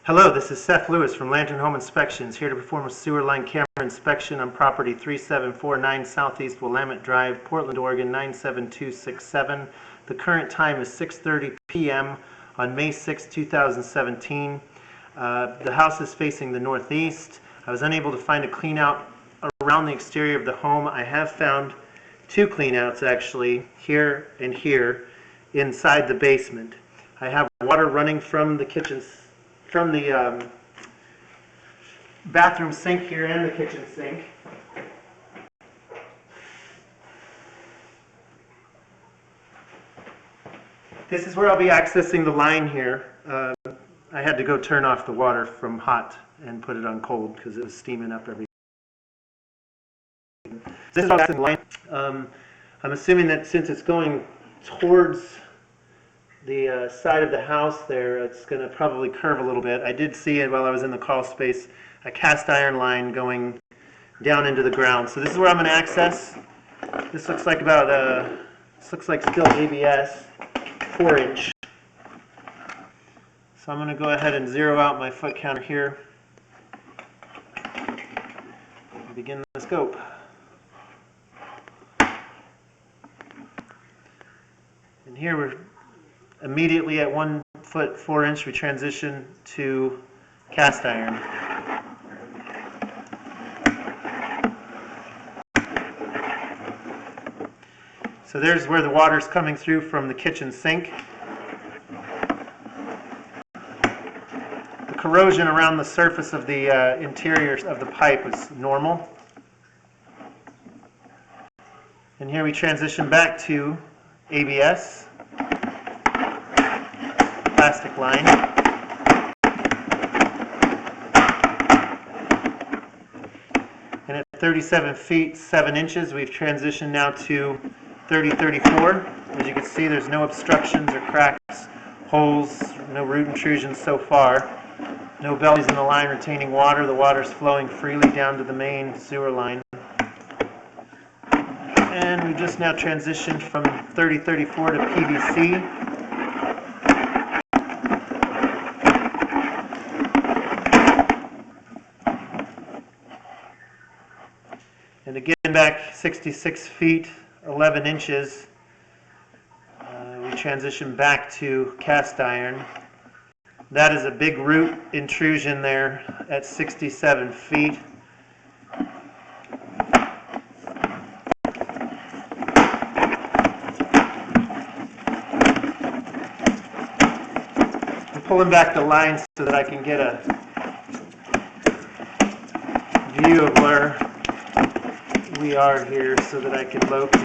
Hello, this is Seth Lewis from Lantern Home Inspections, here to perform a sewer line camera inspection on property 3749 Southeast Willamette Drive, Portland, Oregon 97267. The current time is 6:30 p.m. on May 6, 2017. The house is facing the northeast. I was unable to find a clean out around the exterior of the home. I have found two clean outs actually, here and here, inside the basement. I have water running from the bathroom sink here and the kitchen sink. This is where I'll be accessing the line here. I had to go turn off the water from hot and put it on cold because it was steaming up everything. This is the line. I'm assuming that since it's going towards the side of the house there, it's going to probably curve a little bit. I did see it while I was in the crawl space, a cast iron line going down into the ground. So this is where I'm going to access. This looks like still ABS, 4-inch. So I'm going to go ahead and zero out my foot counter here and begin the scope. And here we're immediately at 1 foot 4-inch, we transition to cast iron. So there's where the water's coming through from the kitchen sink. The corrosion around the surface of the interior of the pipe is normal. And here we transition back to ABS. Plastic line. And at 37 feet 7 inches, we've transitioned now to 30-34. As you can see, there's no obstructions or cracks, holes, no root intrusions so far. No bellies in the line retaining water. The water's flowing freely down to the main sewer line. And we just now transitioned from 30-34 to PVC. And again, back 66 feet, 11 inches, we transition back to cast iron. That is a big root intrusion there at 67 feet. I'm pulling back the line so that I can get a view of where we are here so that I can locate.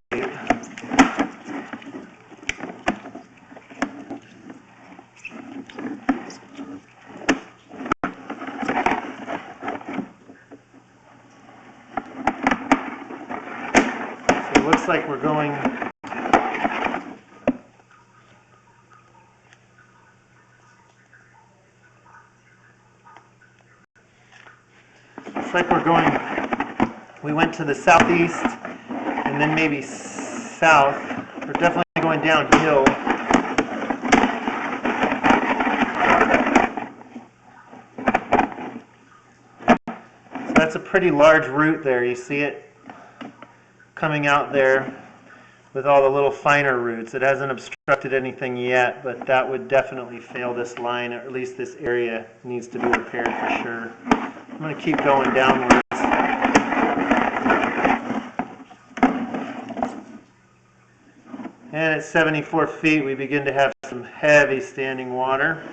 So it looks like we're going we went to the southeast and then maybe south. We're definitely going downhill. So that's a pretty large root there. You see it coming out there with all the little finer roots. It hasn't obstructed anything yet, but that would definitely fail this line, or at least this area needs to be repaired for sure. I'm going to keep going downwards. And at 74 feet, we begin to have some heavy standing water.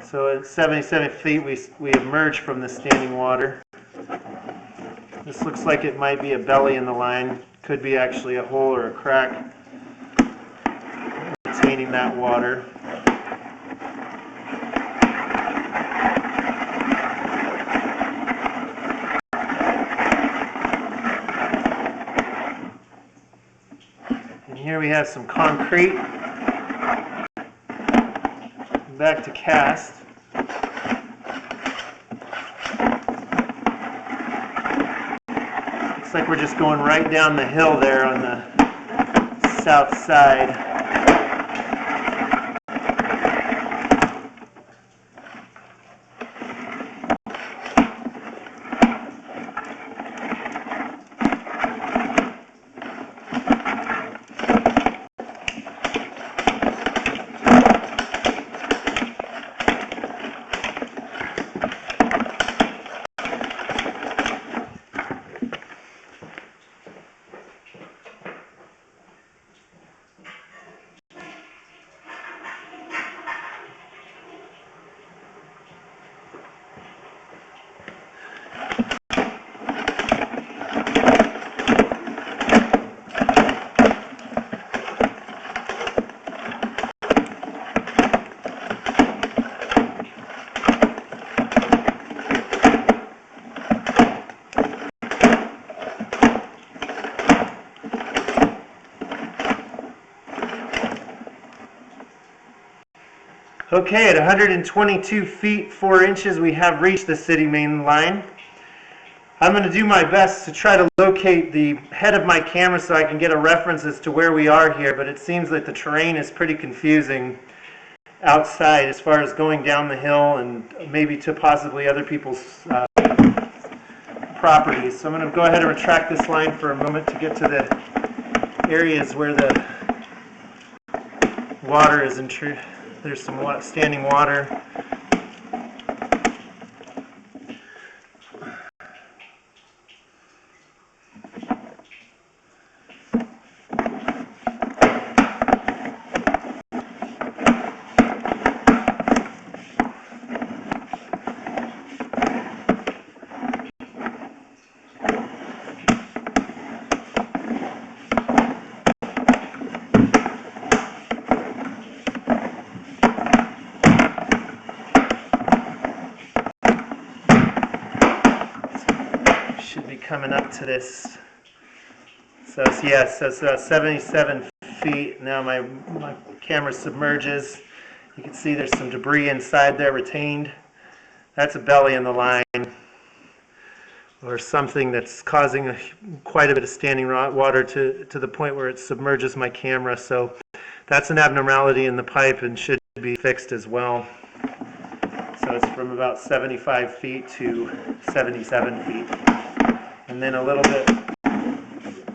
So at 77 feet, we emerge from the standing water. This looks like it might be a belly in the line. Could be actually a hole or a crack retaining that water. Here we have some concrete. Back to cast. Looks like we're just going right down the hill there on the south side. Okay, at 122 feet 4 inches, we have reached the city main line. I'm going to do my best to try to locate the head of my camera so I can get a reference as to where we are here, but it seems that the terrain is pretty confusing outside as far as going down the hill and maybe to possibly other people's properties. So I'm going to go ahead and retract this line for a moment to get to the areas where the water is intrude. There's some standing water. Should be coming up to this. So yes, so it's 77 feet. Now my camera submerges. You can see there's some debris inside there retained. That's a belly in the line, or something that's causing quite a bit of standing water to the point where it submerges my camera. So that's an abnormality in the pipe and should be fixed as well. So it's from about 75 feet to 77 feet. And then a little bit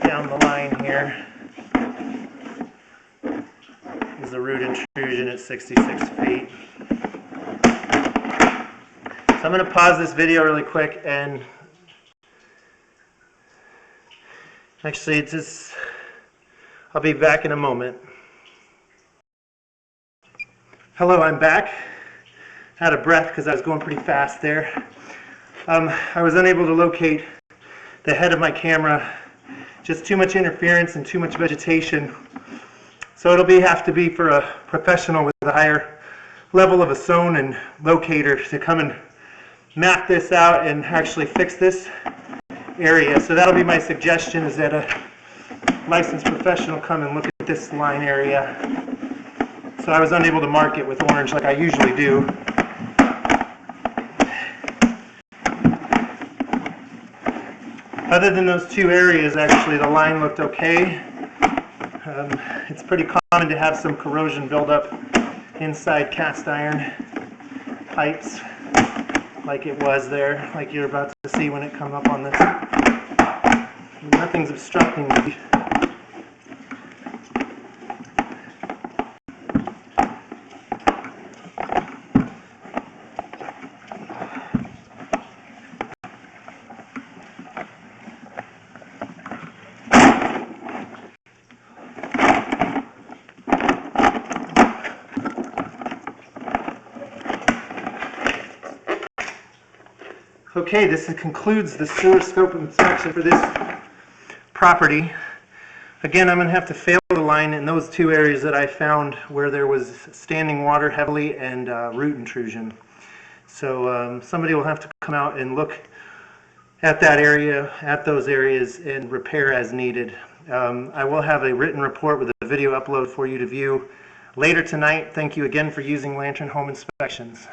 down the line here is a root intrusion at 66 feet. So I'm going to pause this video really quick and actually I'll be back in a moment. Hello, I'm back. Out of breath because I was going pretty fast there. I was unable to locate the head of my camera, just too much interference and too much vegetation. So it'll have to be for a professional with a higher level of a zone and locator to come and map this out and actually fix this area. So that'll be my suggestion, is that a licensed professional come and look at this line area. So I was unable to mark it with orange like I usually do. Other than those two areas, actually, the line looked okay. It's pretty common to have some corrosion buildup inside cast iron pipes, like it was there, like you're about to see when it comes up on this. Nothing's obstructing me. Okay, this concludes the sewer scope inspection for this property. Again, I'm going to have to fail the line in those two areas that I found where there was standing water heavily and root intrusion. So somebody will have to come out and look at that area, at those areas, and repair as needed. I will have a written report with a video upload for you to view later tonight. Thank you again for using Lantern Home Inspections.